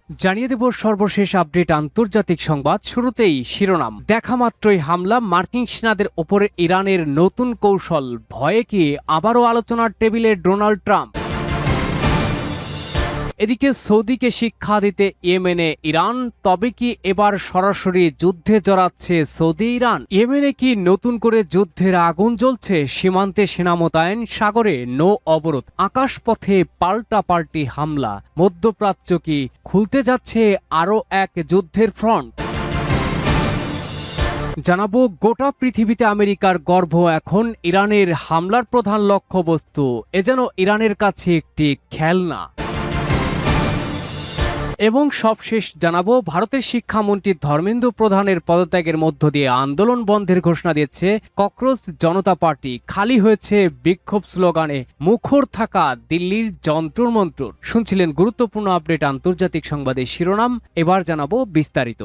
জানিয়ে দেব সর্বশেষ আপডেট আন্তর্জাতিক সংবাদ। শুরুতেই শিরোনাম। দেখা মাত্রই হামলা, মার্কিন সেনাদের ওপরে ইরানের নতুন কৌশল, ভয়ে কি আবারও আলোচনার টেবিলে ডোনাল্ড ট্রাম্প। এদিকে সৌদিকে শিক্ষা দিতে ইয়েমেনে ইরান, তবে কি এবার সরাসরি যুদ্ধে জড়াচ্ছে সৌদি ইরান? ইয়েমেনে কি নতুন করে যুদ্ধের আগুন জ্বলছে? সীমান্তে সেনা মোতায়েন, সাগরে নৌ অবরোধ, আকাশপথে পাল্টাপাল্টি হামলা। মধ্যপ্রাচ্য কি খুলতে যাচ্ছে আরও এক যুদ্ধের ফ্রন্ট? জানাবো গোটা পৃথিবীতে আমেরিকার গর্ব এখন ইরানের হামলার প্রধান লক্ষ্যবস্তু। এ যেন ইরানের কাছে একটি খেলনা। এবং সবশেষ জানাবো ভারতের শিক্ষামন্ত্রী ধর্মেন্দ্র প্রধানের পদত্যাগের মধ্য দিয়ে আন্দোলন বন্ধের ঘোষণা দিয়েছে ককরোচ জনতা পার্টি। খালি হয়েছে বিক্ষোভ স্লোগানে মুখর থাকা দিল্লির যন্ত্র মন্ত্র। শুনছিলেন গুরুত্বপূর্ণ আপডেট আন্তর্জাতিক সংবাদের শিরোনাম, এবার জানাবো বিস্তারিত।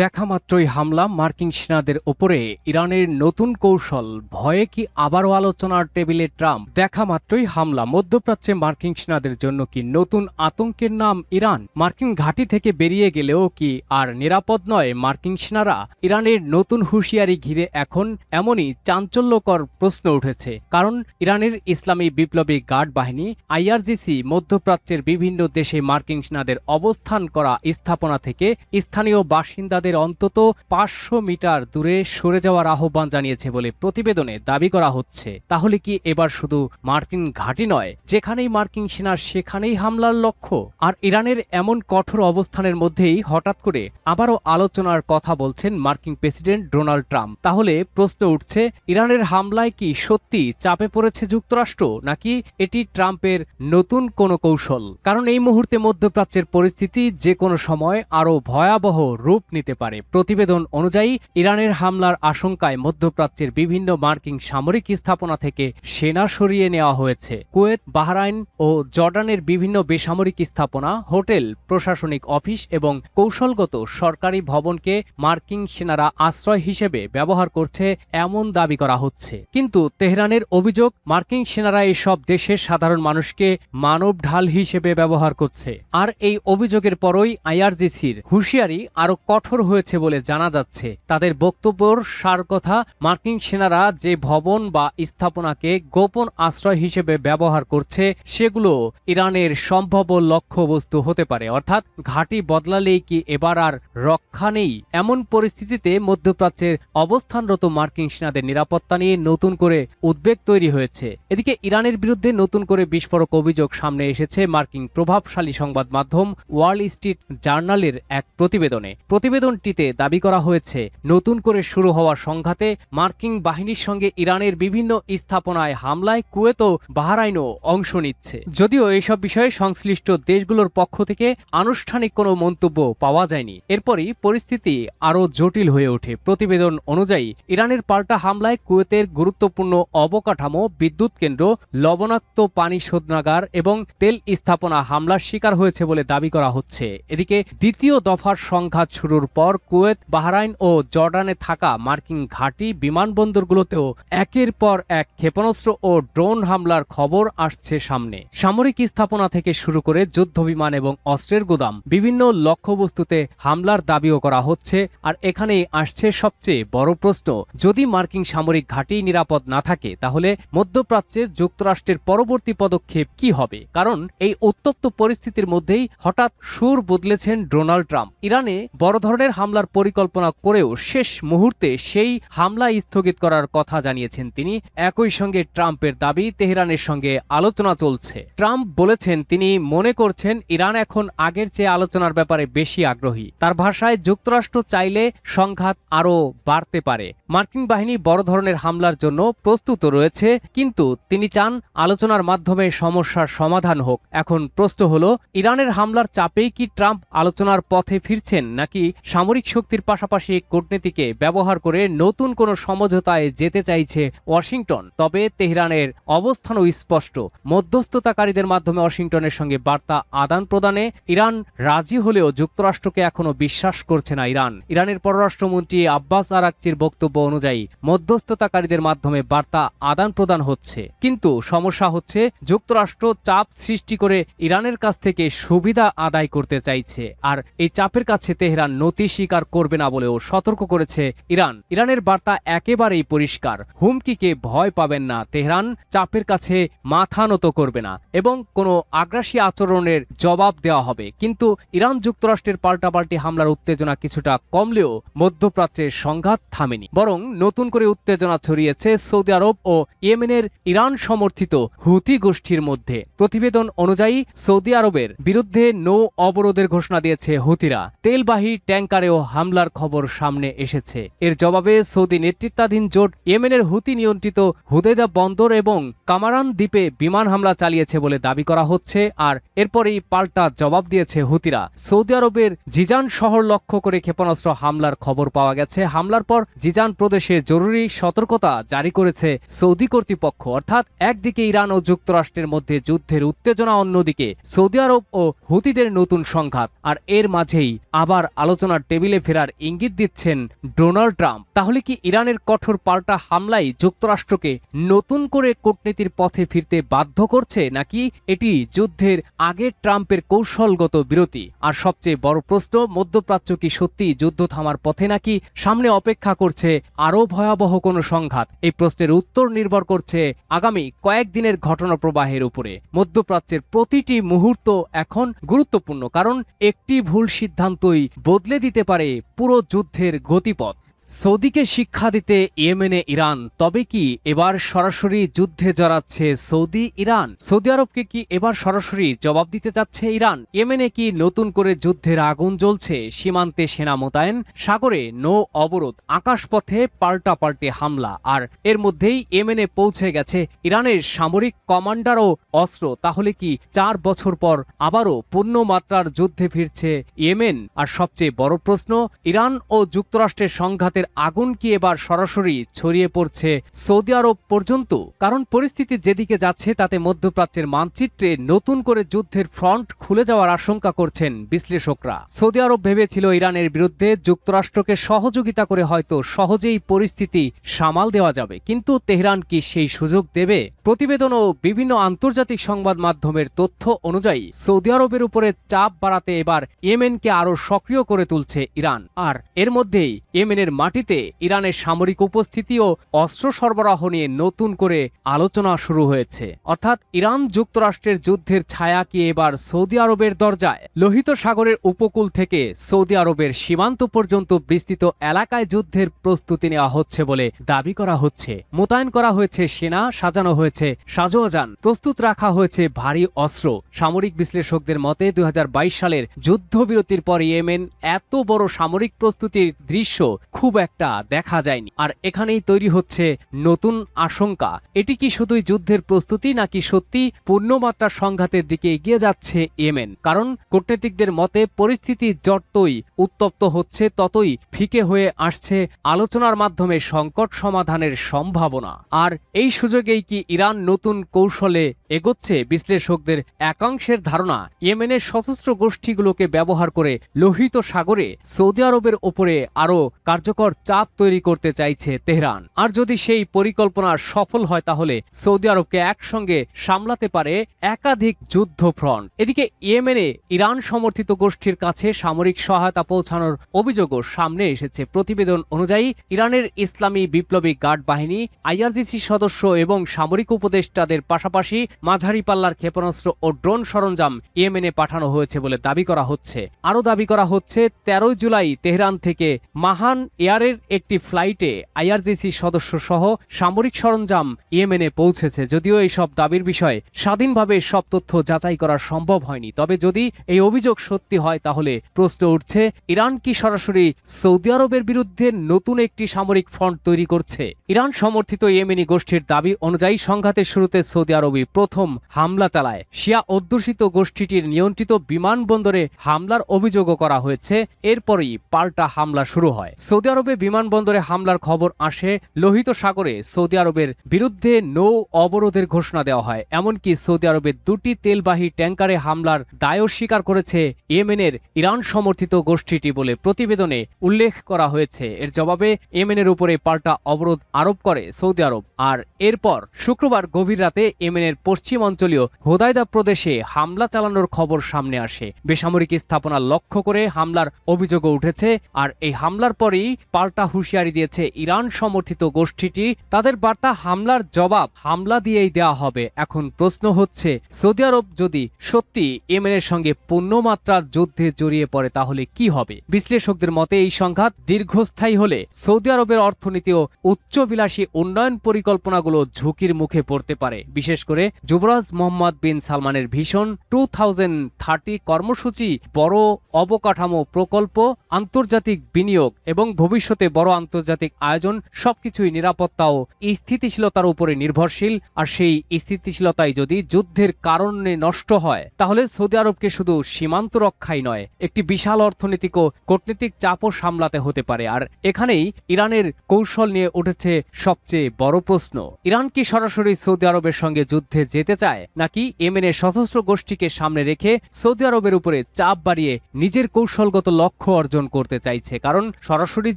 দেখা মাত্রই হামলা, মার্কিন সেনাদের ওপরে ইরানের নতুন কৌশল, ভয়ে কি আবারও আলোচনার টেবিলে ট্রাম্প। দেখা মাত্রই হামলা, মধ্যপ্রাচ্যে মার্কিন সেনাদের জন্য কি নতুন আতঙ্কের নাম ইরান? মার্কিন ঘাঁটি থেকে বেরিয়ে গেলেও কি আর নিরাপদ নয় মার্কিন সেনারা? ইরানের নতুন হুঁশিয়ারি ঘিরে এখন এমনই চাঞ্চল্যকর প্রশ্ন উঠেছে। কারণ ইরানের ইসলামী বিপ্লবী গার্ড বাহিনী আইআরজিসি মধ্যপ্রাচ্যের বিভিন্ন দেশে মার্কিন সেনাদের অবস্থান করা স্থাপনা থেকে স্থানীয় বাসিন্দা তাদের অন্তত 500 মিটার দূরে সরে যাওয়ার আহ্বান জানিয়েছে বলে প্রতিবেদনে দাবি করা হচ্ছে। তাহলে কি এবার শুধু মার্কিন ঘাঁটি নয়, যেখানেই মার্কিন সেনা সেখানেই হামলার লক্ষ্য? আর ইরানের এমন কঠোর অবস্থানের মধ্যেই হঠাৎ করে আবারও আলোচনার কথা বলছেন মার্কিন প্রেসিডেন্ট ডোনাল্ড ট্রাম্প। তাহলে প্রশ্ন উঠছে, ইরানের হামলায় কি সত্যি চাপে পড়েছে যুক্তরাষ্ট্র, নাকি এটি ট্রাম্পের নতুন কোনো কৌশল? কারণ এই মুহূর্তে মধ্যপ্রাচ্যের পরিস্থিতি যে কোনো সময় আরও ভয়াবহ রূপ নিতে পারে। প্রতিবেদন অনুযায়ী ইরানের হামলার আশঙ্কায় মধ্যপ্রাচ্যের বিভিন্ন মার্কিন সামরিক স্থাপনা থেকে সেনা সরিয়ে নেওয়া হয়েছে। কুয়েত, বাহরাইন ও জর্ডানের বিভিন্ন বেসামরিক স্থাপনা, হোটেল, প্রশাসনিক অফিস এবং কৌশলগত সরকারি ভবনকে মার্কিন সেনারা আশ্রয় হিসেবে ব্যবহার করছে এমন দাবি করা হচ্ছে। কিন্তু তেহরানের অভিযোগ, মার্কিন সেনারা এসব দেশের সাধারণ মানুষকে মানব ঢাল হিসেবে ব্যবহার করছে। আর এই অভিযোগের পরই আইআরজিসির হুঁশিয়ারি আরো কঠোর হয়েছে বলে জানা যাচ্ছে। তাদের বক্তব্যের সার কথা, মার্কিন সেনারা যে ভবন বা স্থাপনাকে গোপন আশ্রয় হিসেবে ব্যবহার করছে সেগুলো ইরানের সম্ভাব্য লক্ষ্যবস্তু হতে পারে। অর্থাৎ ঘাঁটি বদলালেই কি এবার আর রক্ষা নেই? এমন পরিস্থিতিতে মধ্যপ্রাচ্যের অবস্থানরত মার্কিন সেনাদের নিরাপত্তা নিয়ে নতুন করে উদ্বেগ তৈরি হয়েছে। এদিকে ইরানের বিরুদ্ধে নতুন করে বিস্ফোরক অভিযোগ সামনে এসেছে মার্কিন প্রভাবশালী সংবাদ মাধ্যম ওয়াল স্ট্রিট জার্নালের এক প্রতিবেদনে। প্রতিবেদনটিতে দাবি করা হয়েছে, নতুন করে শুরু হওয়া সংঘাতে মার্কিন বাহিনীর সঙ্গে ইরানের বিভিন্ন স্থাপনায় হামলায় কুয়েত ও বাহরাইনও অংশ নিচ্ছে। যদিও এইসব বিষয়ে সংশ্লিষ্ট দেশগুলোর পক্ষ থেকে আনুষ্ঠানিক কোনো মন্তব্য পাওয়া যায়নি। এরপরই পরিস্থিতি আরও জটিল হয়ে ওঠে। প্রতিবেদন অনুযায়ী ইরানের পাল্টা হামলায় কুয়েতের গুরুত্বপূর্ণ অবকাঠামো, বিদ্যুৎ কেন্দ্র, লবণাক্ত পানি শোধনাগার এবং তেল স্থাপনা হামলার শিকার হয়েছে বলে দাবি করা হচ্ছে। এদিকে দ্বিতীয় দফার সংঘাত শুরুর পর কুয়েত, বাহরাইন ও জর্ডানে থাকা মার্কিন ঘাঁটি, বিমানবন্দরগুলোতেও একের পর এক ক্ষেপণাস্ত্র ও ড্রোন হামলার খবর আসছে সামনে। সামরিক স্থাপনা থেকে শুরু করে যুদ্ধবিমান এবং অস্ত্রের গুদাম, বিভিন্ন লক্ষ্যবস্তুতে হামলার দাবিও করা হচ্ছে। আর এখানেই আসছে সবচেয়ে বড় প্রশ্ন, যদি মার্কিন সামরিক ঘাঁটি নিরাপদ না থাকে তাহলে মধ্যপ্রাচ্যের যুক্তরাষ্ট্রের পরবর্তী পদক্ষেপ কি হবে? কারণ এই উত্তপ্ত পরিস্থিতির মধ্যেই হঠাৎ সুর বদলেছেন ডোনাল্ড ট্রাম্প। ইরানে বড় ধরনের হামলার পরিকল্পনা করেও শেষ মুহূর্তে সেই হামলা স্থগিত করার কথা জানিয়েছেন তিনি। একই সঙ্গে ট্রাম্পের দাবি, তেহরানের সঙ্গে আলোচনা চলছে। ট্রাম্প বলেছেন তিনি মনে করছেন ইরান এখন আগের চেয়ে আলোচনার ব্যাপারে বেশি আগ্রহী। তার ভাষায়, যুক্তরাষ্ট্র চাইলে সংঘাত আরও বাড়তে পারে। মার্কিন বাহিনী বড় ধরনের হামলার জন্য প্রস্তুত রয়েছে, কিন্তু তিনি চান আলোচনার মাধ্যমে সমস্যার সমাধান হোক। এখন প্রশ্ন হলো, ইরানের হামলার চাপেই কি ট্রাম্প আলোচনার পথে ফিরছেন, নাকি সামরিক শক্তির পাশাপাশি কূটনীতিকে ব্যবহার করে নতুন কোনো সমঝোতায় যেতে চাইছে ওয়াশিংটন। তবে তেহরানের অবস্থানও স্পষ্ট। মধ্যস্থতাকারীদের মাধ্যমে ওয়াশিংটনের সঙ্গে বার্তা আদান প্রদানে ইরান রাজি হলেও যুক্তরাষ্ট্রকে এখনো বিশ্বাস করছে না ইরান। ইরানের পররাষ্ট্রমন্ত্রী আব্বাস আরাকচির বক্তব্য অনুযায়ী মধ্যস্থতাকারীদের মাধ্যমে বার্তা আদান প্রদান হচ্ছে, কিন্তু সমস্যা হচ্ছে যুক্তরাষ্ট্র চাপ সৃষ্টি করে ইরানের কাছ থেকে সুবিধা আদায় করতে চাইছে, আর এই চাপের কাছে তেহরান নতি স্বীকার করবে না বলেও সতর্ক করেছে ইরান। ইরানের বার্তা একেবারেই পরিষ্কার, হুমকিকে ভয় পাবেন না, তেহরান চাপের কাছে মাথা নত করবে না এবং কোনো আগ্রাসী আচরণের জবাব দেওয়া হবে। কিন্তু ইরান যুক্তরাষ্ট্রের পাল্টাপাল্টি হামলার উত্তেজনা কিছুটা কমলেও মধ্যপ্রাচ্যের সংঘাত থামেনি, বরং নতুন করে উত্তেজনা ছড়িয়েছে সৌদি আরব ও ইয়েমেনের ইরান সমর্থিত হুতি গোষ্ঠীর মধ্যে। প্রতিবেদন অনুযায়ী সৌদি আরবের বিরুদ্ধে নৌ অবরোধের ঘোষণা দিয়েছে হুতিরা। তেলবাহী ট্যাঙ্কারেও হামলার খবর সামনে এসেছে। এর জবাবে সৌদি নেতৃত্বাধীন জোট ইয়েমেনের হুতি নিয়ন্ত্রিত হুদেদা বন্দর এবং কামারান দ্বীপে বিমান হামলা চালিয়েছে বলে দাবি করা হচ্ছে, আর এরপরেই পাল্টা জবাব দিয়েছে হুতিরা। সৌদি আরবের জিজান শহর লক্ষ্য করে ক্ষেপণাস্ত্র হামলার খবর পাওয়া গেছে। হামলার পর জিজান প্রদেশে জরুরি সতর্কতা জারি করেছে সৌদি কর্তৃপক্ষ। অর্থাৎ একদিকে ইরান ও যুক্তরাষ্ট্রের মধ্যে যুদ্ধের উত্তেজনা, অন্যদিকে সৌদি আরব ও হুতিদের নতুন সংঘাত, আর এর মাঝেই আবার আলোচনার টেবিলে ফেরার ইঙ্গিত দিচ্ছেন ডোনাল্ড ট্রাম্প। তাহলে কি ইরানের কঠোর পাল্টা হামলাই যুক্তরাষ্ট্রকে নতুন করে কূটনীতির পথে ফিরতে বাধ্য করছে, নাকি এটি যুদ্ধের আগে ট্রাম্পের কৌশলগত বিরতি? আর সবচেয়ে বড় প্রশ্ন, মধ্যপ্রাচ্য কি সত্যি যুদ্ধ থামার পথে, নাকি সামনে অপেক্ষা করছে আরও ভয়াবহ কোনো সংঘাত? এই প্রশ্নের উত্তর নির্ভর করছে আগামী কয়েকদিনের ঘটনা প্রবাহের উপরে। মধ্যপ্রাচ্যের প্রতিটি মুহূর্ত এখন গুরুত্বপূর্ণ, কারণ একটি ভুল সিদ্ধান্তই বদলে দিতে পারে পুরো যুদ্ধের গতিপথ। সৌদিকে শিক্ষা দিতে ইয়েমেনে ইরান, তবে কি এবার সরাসরি যুদ্ধে জড়াচ্ছে সৌদি ইরান? সৌদি আরবকে কি এবার সরাসরি জবাব দিতে যাচ্ছে ইরান? ইয়েমেনে কি নতুন করে যুদ্ধের আগুন জ্বলছে? সীমান্তে সেনা মোতায়েন, সাগরে নৌ অবরোধ, আকাশপথে পাল্টাপাল্টি হামলা, আর এর মধ্যেই ইয়েমেনে পৌঁছে গেছে ইরানের সামরিক কমান্ডার ও অস্ত্র। তাহলে কি 4 বছর পর আবারও পূর্ণমাত্রার যুদ্ধে ফিরছে ইয়েমেন? আর সবচেয়ে বড় প্রশ্ন, ইরান ও যুক্তরাষ্ট্রের সংঘাতের আগুন কি এবার সরাসরি ছড়িয়ে পড়ছে সৌদি আরব পর্যন্ত? কারণ পরিস্থিতি যেদিকে যাচ্ছে তাতে মধ্যপ্রাচ্যের মানচিত্রে নতুন করে যুদ্ধের ফ্রন্ট খুলে যাওয়ার আশঙ্কা করছেন বিশ্লেষকরা। সৌদি আরব ভেবেছিল ইরানের বিরুদ্ধে যুক্তরাষ্ট্রকে সহযোগিতা করে হয়তো সহজেই পরিস্থিতি সামাল দেওয়া যাবে, কিন্তু তেহরান কি সেই সুযোগ দেবে? প্রতিবেদন ও বিভিন্ন আন্তর্জাতিক সংবাদ মাধ্যমের তথ্য অনুযায়ী সৌদি আরবের উপরে চাপ বাড়াতে এবার ইয়েমেনকে আরও সক্রিয় করে তুলছে ইরান, আর এর মধ্যেই ইয়েমেনের মাটিতে ইরানের সামরিক উপস্থিতি ও অস্ত্র সরবরাহ নিয়ে নতুন করে আলোচনা শুরু হয়েছে। অর্থাৎ ইরান যুক্তরাষ্ট্রের যুদ্ধের ছায়া কি এবার সৌদি আরবের দরজায়? লোহিত সাগরের উপকূল থেকে সৌদি আরবের সীমান্ত পর্যন্ত বিস্তৃত এলাকায় যুদ্ধের প্রস্তুতি নেওয়া হচ্ছে বলে দাবি করা হচ্ছে। মোতায়েন করা হয়েছে সেনা, সাজানো হয়েছে সাজোয়াজান, প্রস্তুত রাখা হয়েছে ভারী অস্ত্র। সামরিক বিশ্লেষকদের মতে 2022 সালের যুদ্ধবিরতির পর ইয়েমেন এত বড় সামরিক প্রস্তুতির দৃশ্য খুব একটা দেখা যায়নি। আর এখানেই তৈরি হচ্ছে নতুন আশঙ্কা, এটি কি শুধুই যুদ্ধের প্রস্তুতি, নাকি সত্যি পূর্ণমাত্রা সংঘাতের দিকে এগিয়ে যাচ্ছে ইয়েমেন? কারণ কূটনীতিকদের মতে পরিস্থিতি যতই উত্তপ্ত হচ্ছে ততই ফিকে হয়ে আসছে আলোচনার মাধ্যমে সংকট সমাধানের সম্ভাবনা। আর এই সুযোগেই কি ইরান নতুন কৌশলে এগোচ্ছে? বিশ্লেষকদের একাংশের ধারণা, ইয়েমেনের সশস্ত্র গোষ্ঠীগুলোকে ব্যবহার করে লোহিত সাগরে সৌদি আরবের ওপরে আরও কার্যকর চাপ তৈরি করতে চাইছে তেহরান। আর যদি সেই পরিকল্পনা সফল হয় তাহলে সৌদি আরবকে একসঙ্গে সামলাতে পারে একাধিক যুদ্ধ ফ্রন্ট। এদিকে ইয়েমেনে ইরান সমর্থিত গোষ্ঠীর কাছে সামরিক সহায়তা পৌঁছানোর অভিযোগও সামনে এসেছে। প্রতিবেদন অনুযায়ী ইরানের ইসলামী বিপ্লবী গার্ড বাহিনী, আইআরজিসি সদস্য এবং সামরিক উপদেষ্টাদের পাশাপাশি মাঝারি পাল্লার ক্ষেপণাস্ত্র ও ড্রোন সরঞ্জাম ইয়েমেনে পাঠানো হয়েছে বলে দাবি করা হচ্ছে। আরও দাবি করা হচ্ছে 13 জুলাই তেহরান থেকে মাহান এয়ারের একটি ফ্লাইটে আইআরজিসি সদস্য সহ সামরিক সরঞ্জাম ইয়েমেনে পৌঁছেছে। যদিও এইসব দাবির বিষয়ে স্বাধীনভাবে সব তথ্য যাচাই করা সম্ভব হয়নি, তবে যদি এই অভিযোগ সত্যি হয় তাহলে প্রশ্ন উঠছে, ইরান কি সরাসরি সৌদি আরবের বিরুদ্ধে নতুন একটি সামরিক ফ্রন্ট তৈরি করছে? ইরান সমর্থিত ইয়েমেনি গোষ্ঠীর দাবি অনুযায়ী সংঘাতের শুরুতে সৌদি আরবই প্রথম প্রথম হামলা চালায়। শিয়া অধ্যুষিত গোষ্ঠীটির নিয়ন্ত্রিত বিমানবন্দরে হামলার অভিযোগও করা হয়েছে। এরপরই পাল্টা হামলা শুরু হয়। সৌদি আরবে বিমানবন্দরে হামলার খবর আসে। লোহিত সাগরে সৌদি আরবের বিরুদ্ধে নৌ অবরোধের ঘোষণা দেওয়া হয়। এমনকি সৌদি আরবের 2টি তেলবাহী ট্যাঙ্কারে হামলার দায়ও স্বীকার করেছে ইয়েমেনের ইরান সমর্থিত গোষ্ঠীটি বলে প্রতিবেদনে উল্লেখ করা হয়েছে। এর জবাবে ইয়েমেনের উপরে পাল্টা অবরোধ আরোপ করে সৌদি আরব। আর এরপর শুক্রবার গভীর রাতে ইয়েমেনের পশ্চিম অঞ্চলীয় হোদাইদা প্রদেশে হামলা চালানোর খবর সামনে আসে। বেসামরিক স্থাপনা লক্ষ্য করে হামলার অভিযোগও উঠেছে। আর এই হামলার পরেই পাল্টা হুঁশিয়ারি দিয়েছে ইরান সমর্থিত গোষ্ঠীটি। তাদের বার্তা, হামলার জবাব হামলা দিয়েই দেওয়া হবে। এখন প্রশ্ন হচ্ছে, সৌদি আরব যদি সত্যি ইয়েমেনের সঙ্গে পূর্ণমাত্রার যুদ্ধে জড়িয়ে পড়ে তাহলে কি হবে? বিশ্লেষকদের মতে এই সংঘাত দীর্ঘস্থায়ী হলে সৌদি আরবের অর্থনীতি ও উচ্চবিলাসী উন্নয়ন পরিকল্পনাগুলো ঝুঁকির মুখে পড়তে পারে। বিশেষ করে যুবরাজ মোহাম্মদ বিন সালমানের ভিশন 2030 কর্মসূচি, বড় অবকাঠামো প্রকল্প, আন্তর্জাতিক বিনিয়োগ এবং ভবিষ্যতে বড় আন্তর্জাতিক আয়োজন সবকিছুই নিরাপত্তা ও স্থিতিশীলতার উপরে নির্ভরশীল। আর সেই স্থিতিশীলতাই যদি যুদ্ধের কারণে নষ্ট হয় তাহলে সৌদি আরবকে শুধু সীমান্ত রক্ষাই নয়, একটি বিশাল অর্থনৈতিক ও কূটনীতিক চাপও সামলাতে হতে পারে। আর এখানেই ইরানের কৌশল নিয়ে উঠেছে সবচেয়ে বড় প্রশ্ন। ইরান কি সরাসরি সৌদি আরবের সঙ্গে যুদ্ধে যেতে চায়, নাকি ইয়েমেনের সশস্ত্র গোষ্ঠীকে সামনে রেখে সৌদি আরবের উপরে চাপ বাড়িয়ে নিজের কৌশলগত লক্ষ্য অর্জন করতে চাইছে? কারণ সরাসরি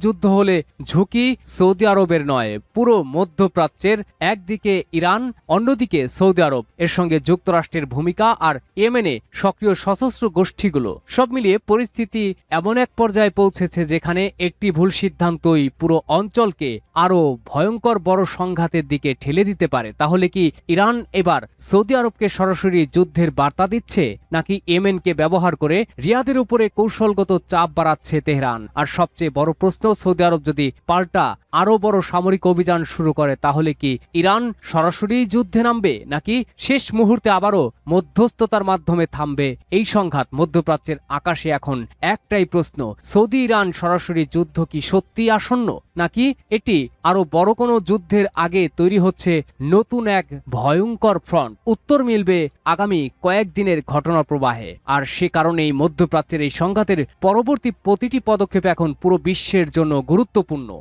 যুদ্ধ হলে ঝুঁকি সৌদি আরবের নয়, পুরো মধ্যপ্রাচ্যের। একদিকে ইরান, অন্যদিকে সৌদি আরব, এর সঙ্গে যুক্তরাষ্ট্রের ভূমিকা আর ইয়েমেনে সক্রিয় সশস্ত্র গোষ্ঠীগুলো, সব মিলিয়ে পরিস্থিতি এমন এক পর্যায়ে পৌঁছেছে যেখানে একটি ভুল সিদ্ধান্তই পুরো অঞ্চলকে আরো ভয়ঙ্কর বড় সংঘাতের দিকে ঠেলে দিতে পারে। তাহলে কি ইরান এবার সৌদি আরবকে সরাসরি যুদ্ধের বার্তা দিচ্ছে, নাকি ইয়েমেনকে ব্যবহার করে রিয়াদের উপরে কৌশলগত চাপ বাড়াচ্ছে তেহরান? আর সবচেয়ে বড় প্রশ্ন, সৌদি আরব যদি পাল্টা আরো বড় সামরিক অভিযান শুরু করে তাহলে কি ইরান সরাসরি যুদ্ধে নামবে, নাকি শেষ মুহূর্তে আবারও মধ্যস্থতার মাধ্যমে থামবে এই সংঘাত? মধ্যপ্রাচ্যের আকাশে এখন একটাই প্রশ্ন, সৌদি ইরান সরাসরি যুদ্ধ কি সত্যি আসন্ন, নাকি এটি আরো বড় কোনো যুদ্ধের আগে তৈরি হচ্ছে নতুন এক ভয়ঙ্কর ফ্রন্ট? উত্তর মিলবে আগামী কয়েকদিনের ঘটনা প্রবাহে। আর সে কারণেই মধ্যপ্রাচ্যের এই সংঘাতের পরবর্তী প্রতিটি পদক্ষেপ এখন পুরো বিশ্বের জন্য গুরুত্বপূর্ণ।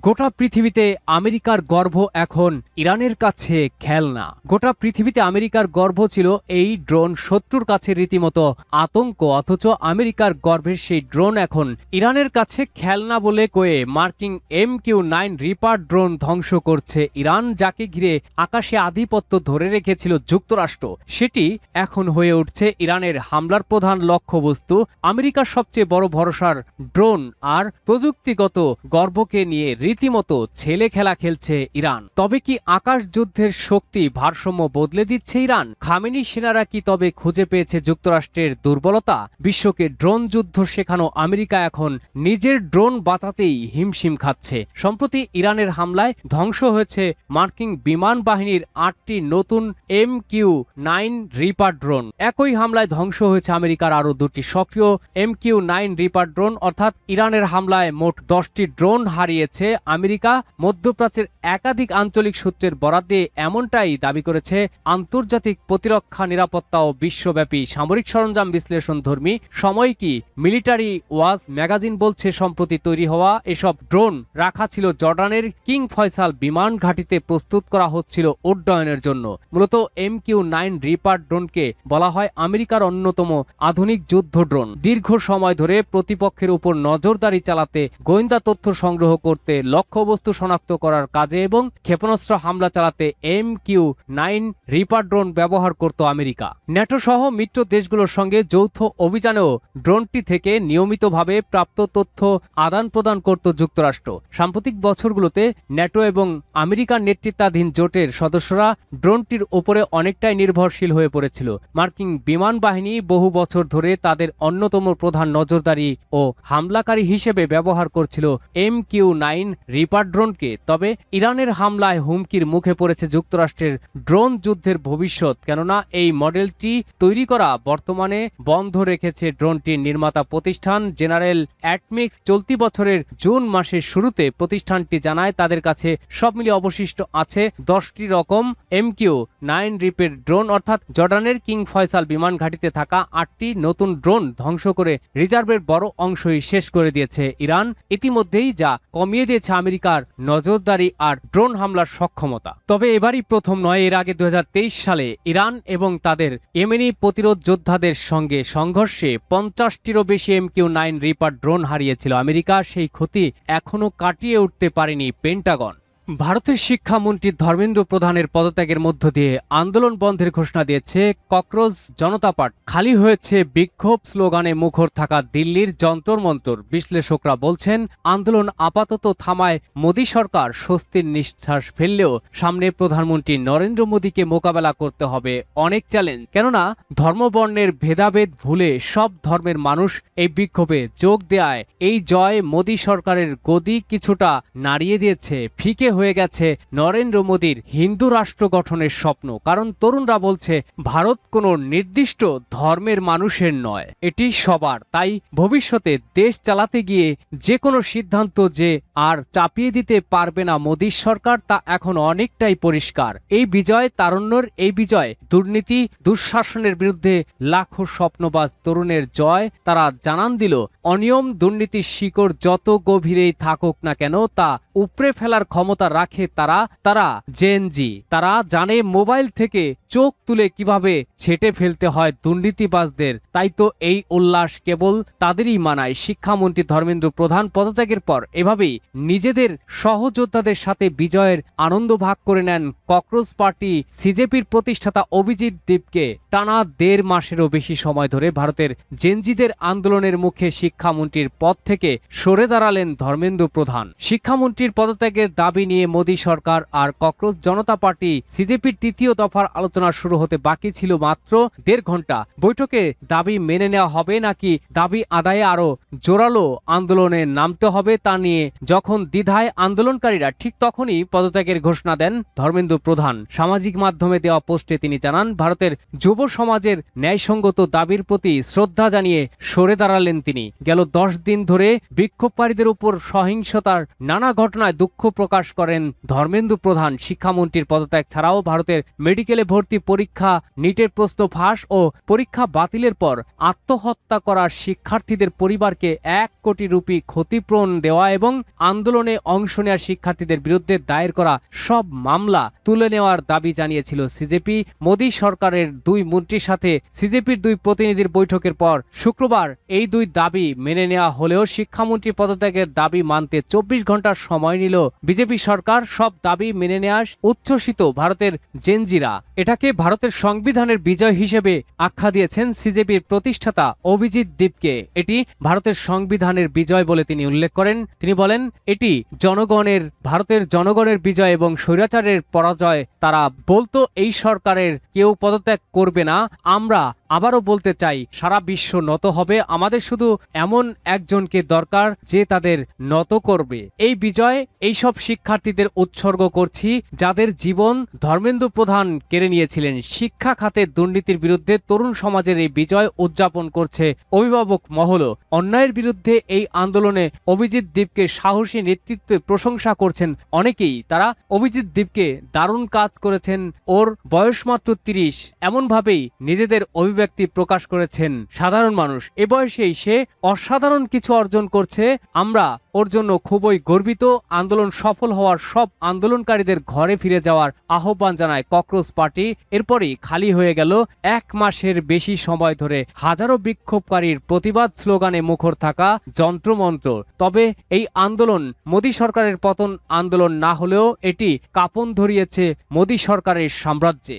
গোটা পৃথিবীতে আমেরিকার গর্ব এখন ইরানের কাছে খেলনা। গোটা পৃথিবীতে আমেরিকার গর্ব ছিল এই ড্রোন, শত্রুর কাছে রীতিমতো আতঙ্ক। অথচ আমেরিকার গর্বের সেই ড্রোন এখন ইরানের কাছে খেলনা বলে কয়ে মার্কিন MQ-9 রিপার ড্রোন ধ্বংস করছে ইরান। যাকে ঘিরে আকাশে আধিপত্য ধরে রেখেছিল যুক্তরাষ্ট্র, সেটি এখন হয়ে উঠছে ইরানের হামলার প্রধান লক্ষ্যবস্তু। আমেরিকার সবচেয়ে বড় ভরসার ড্রোন আর প্রযুক্তিগত গর্বকে নিয়ে রীতিমতো ছেলে খেলা খেলছে ইরান। তবে কি আকাশ যুদ্ধের শক্তি ভারসাম্য বদলে দিচ্ছে ইরান? খামেনি সেনারা কি তবে খুঁজে পেয়েছে যুক্তরাষ্ট্রের দুর্বলতা? বিশ্বকে ড্রোন যুদ্ধ শেখানো আমেরিকা এখন নিজের ড্রোন বাঁচাতেই হিমশিম খাচ্ছে। সম্প্রতি ইরানের হামলায় ধ্বংস হয়েছে মার্কিন বিমান বাহিনীর 8টি নতুন MQ-9 রিপার ড্রোন। একই হামলায় ধ্বংস হয়েছে আমেরিকার আরও 2টি সক্রিয় MQ-9 রিপার ড্রোন। অর্থাৎ ইরানের হামলায় মোট 10টি ড্রোন হারিয়েছে আমেরিকা। মধ্যপ্রাচ্যের একাধিক আঞ্চলিক সূত্রের বরাত দিয়ে এমনটাই দাবি করেছে আন্তর্জাতিক প্রতিরক্ষা নিরাপত্তা ও বিশ্বব্যাপী সামরিক সরঞ্জাম বিশ্লেষণ ধর্মী সময় কি মিলিটারি ওয়াচ ম্যাগাজিন বলছে, সম্প্রতি তৈরি হওয়া এসব ড্রোন রাখা ছিল জর্ডানের কিং ফয়সাল বিমান ঘাঁটিতে, প্রস্তুত করা হচ্ছিল উড্ডয়নের জন্য। মূলত MQ-9 রিপার ড্রোনকে বলা হয় আমেরিকার অন্যতম আধুনিক যুদ্ধ ড্রোন। দীর্ঘ সময় ধরে প্রতিপক্ষের উপর নজরদারি চালাতে, গোয়েন্দা তথ্য সংগ্রহ করতে, লক্ষ্যবস্তু শনাক্ত করার কাজে এবং ক্ষেপণাস্ত্র হামলা চালাতে MQ-9 রিপার ড্রোন ব্যবহার করত আমেরিকা। ন্যাটো সহ মিত্র দেশগুলোর সঙ্গে যৌথ অভিযানেও ড্রোনটি থেকে নিয়মিতভাবে প্রাপ্ত তথ্য আদান প্রদান করত যুক্তরাষ্ট্র। সাম্প্রতিক বছরগুলোতে ন্যাটো এবং আমেরিকার নেতৃত্বাধীন জোটের সদস্যরা ড্রোনটির উপরে অনেকটাই নির্ভরশীল হয়ে পড়েছিল। মার্কিন বিমান বাহিনী বহু বছর ধরে তাদের অন্যতম প্রধান নজরদারি ও হামলাকারী হিসেবে ব্যবহার করছিল MQ-9 রিপার ড্রোনকে। তবে ইরানের হামলায় হুমকির মুখে পড়েছে যুক্তরাষ্ট্রের ড্রোন যুদ্ধের ভবিষ্যৎ, কেননা এই মডেলটি তৈরি করা বর্তমানে বন্ধ রেখেছে ড্রোনটির নির্মাতা প্রতিষ্ঠান জেনারেল অ্যাটমিক্স। চলতি বছরের জুন মাসের শুরুতে প্রতিষ্ঠানটি জানায় তাদের কাছে সব মিলিয়ে অবশিষ্ট আছে 10টি রকম MQ-9 রিপের ড্রোন, অর্থাৎ জর্ডানের কিং ফয়সাল বিমান ঘাঁটিতে থাকা 8টি নতুন ড্রোন ধ্বংস করে রিজার্ভের বড় অংশই শেষ করে দিয়েছে ইরান ইতিমধ্যেই, যা কমিয়ে দিয়েছে আমেরিকার নজরদারি আর ড্রোন হামলার সক্ষমতা। তবে এবারই প্রথম নয়, এর আগে 2023 সালে ইরান এবং তাদের ইয়েমেনি প্রতিরোধ যোদ্ধাদের সঙ্গে সংঘর্ষে 50টিরও বেশি MQ-9 রিপার ড্রোন হারিয়েছিল আমেরিকা। সেই ক্ষতি এখনও কাটিয়ে উঠতে পারেনি পেন্টাগন। ভারতের শিক্ষামন্ত্রী ধর্মেন্দ্র প্রধানের পদত্যাগের মধ্য দিয়ে আন্দোলন বন্ধের ঘোষণা দিয়েছে ককরোচ জনতা পার্টি। খালি হয়েছে বিক্ষোভ স্লোগানে মুখর থাকা দিল্লির যন্তর মন্তর। বিশ্লেষকরা বলছেন আন্দোলন আপাতত থামায় মোদী সরকার স্বস্তির নিঃশ্বাস ফেললেও সামনে প্রধানমন্ত্রী নরেন্দ্র মোদীকে মোকাবেলা করতে হবে অনেক চ্যালেঞ্জ, কেননা ধর্মবর্ণের ভেদাভেদ ভুলে সব ধর্মের মানুষ এই বিক্ষোভে যোগ দেয়। এই জয় মোদী সরকারের গদি কিছুটা নাড়িয়ে দিয়েছে। ফিকে হয়ে গেছে নরেন্দ্র মোদীর হিন্দু রাষ্ট্র গঠনের স্বপ্ন, কারণ তরুণরা বলছে ভারত কোনো নির্দিষ্ট ধর্মের মানুষের নয়, এটি সবার। তাই ভবিষ্যতে দেশ চালাতে গিয়ে যে কোনো সিদ্ধান্ত যে আর চাপিয়ে দিতে পারবে না মোদী সরকার, তা এখন অনেকটাই পরিষ্কার। এই বিজয় তারুণ্যের, এই বিজয় দুর্নীতি দুঃশাসনের বিরুদ্ধে লাখো স্বপ্নবাজ তরুণের জয়। তারা জানান দিল অনিয়ম দুর্নীতির শিকড় যত গভীরেই থাকুক না কেন তা উপড়ে ফেলার ক্ষমতা রাখে তারা জেনজি। তারা জানে মোবাইল থেকে চোখ তুলে কিভাবে ছেটে ফেলতে হয় দুর্নীতিবাজদের। তাই তো এই উল্লাস কেবল তাদেরই মানায়। শিক্ষামন্ত্রী ধর্মেন্দ্র প্রধান পদত্যাগের পর এভাবেই নিজেদের সহযোদ্ধাদের সাথে বিজয়ের আনন্দ ভাগ করে নেন ককরোচ পার্টি সিজেপির প্রতিষ্ঠাতা অভিজিৎ দীপকে। টানা 1.5 মাসেরও বেশি সময় ধরে ভারতের জেনজিদের আন্দোলনের মুখে শিক্ষামন্ত্রীর পদ থেকে সরে দাঁড়ালেন ধর্মেন্দ্র প্রধান। শিক্ষামন্ত্রীর পদত্যাগের দাবি নিয়ে মোদী সরকার আর ককরোচ জনতা পার্টি সিজেপির তৃতীয় দফার আলোচনা শুরু হতে বাকি ছিল মাত্র 1.5 ঘন্টা। বৈঠকে দাবি মেনে নেওয়া হবে নাকি দাবি আদায়ে আরো জোরালো আন্দোলনে নামতে হবে তা নিয়ে যখন দ্বিধায় আন্দোলনকারীরা, ঠিক তখনই পদত্যাগের ঘোষণা দেন ধর্মেন্দ্র প্রধান। সামাজিক মাধ্যমে দেওয়া পোস্টে তিনি জানান ভারতের যুব সমাজের ন্যায়সঙ্গত দাবির প্রতি শ্রদ্ধা জানিয়ে সরে দাঁড়ালেন তিনি। গেল 10 দিন ধরে বিক্ষোভকারীদের উপর সহিংসতার নানা ঘটনায় দুঃখ প্রকাশ করেন ধর্মেন্দ্র প্রধান। শিক্ষামন্ত্রীর পদত্যাগ ছাড়াও ভারতের মেডিকেলে ভর্তি পরীক্ষা, নিটের প্রশ্ন ফাঁস ও পরীক্ষা বাতিলের পর আত্মহত্যা করা শিক্ষার্থীদের পরিবারকে 1 কোটি রুপি ক্ষতিপূরণ দেওয়া এবং আন্দোলনে অংশ নেওয়া শিক্ষার্থীদের বিরুদ্ধে দায়ের করা সব মামলা তুলে নেওয়ার দাবি জানিয়েছিল সিজেপি। মোদী সরকারের 2 মন্ত্রীর সাথে সিজেপির 2 প্রতিনিধির বৈঠকের পর শুক্রবার এই 2 দাবি মেনে নেওয়া হলেও শিক্ষামন্ত্রী পদত্যাগের দাবি মানতে 24 ঘন্টার সময় নিল বিজেপি সরকার। সব দাবি মেনে নেওয়া উচ্ছ্বসিত ভারতের জেনজিরা। এটাকে ভারতের সংবিধানের বিজয় হিসেবে আখ্যা দিয়েছেন সিজেপির প্রতিষ্ঠাতা অভিজিৎ দীপকে। এটি ভারতের সংবিধানের বিজয় বলে তিনি উল্লেখ করেন। তিনি বলেন এটি ভারতের জনগণের বিজয় এবং স্বৈরাচারের পরাজয়। তারা বলতো এই সরকারের কেউ পদত্যাগ করবে না। আমরা আবারও বলতে চাই সারা বিশ্ব নত হবে, আমাদের শুধু এমন একজনকে দরকার যে তাদের নত করবে। এই বিজয় এই সব শিক্ষার্থীদের উৎসর্গ করছি যাদের জীবন ধর্মেন্দ্র প্রধান কেড়ে নিয়েছিলেন। শিক্ষা খাতে দুর্নীতির বিরুদ্ধে তরুণ সমাজের এই বিজয় উদযাপন করছে অভিভাবক মহলও। অন্যায়ের বিরুদ্ধে এই আন্দোলনে অভিজিৎ দীপকে সাহসী নেতৃত্বে প্রশংসা করছেন অনেকেই। তারা অভিজিৎ দীপকে দারুণ কাজ করেছেন, ওর বয়স মাত্র 30, এমনভাবেই নিজেদের অভিব্যক্তি প্রকাশ করেছেন সাধারণ মানুষ। এ বয়সেই সে অসাধারণ কিছু অর্জন করছে, আমরা ওর জন্য খুবই গর্বিত। আন্দোলন সফল হওয়ার সব আন্দোলনকারীদের ঘরে ফিরে যাওয়ার আহ্বান জানায় ককরোচ পার্টি। এরপরই খালি হয়ে গেল 1 মাসের বেশি সময় ধরে হাজারো বিক্ষোভকারীর প্রতিবাদ স্লোগানে মুখর থাকা যন্ত্রমন্ত্র। তবে এই আন্দোলন মোদী সরকারের পতন আন্দোলন না হলেও এটি কাঁপন ধরিয়েছে মোদী সরকারের সাম্রাজ্যে।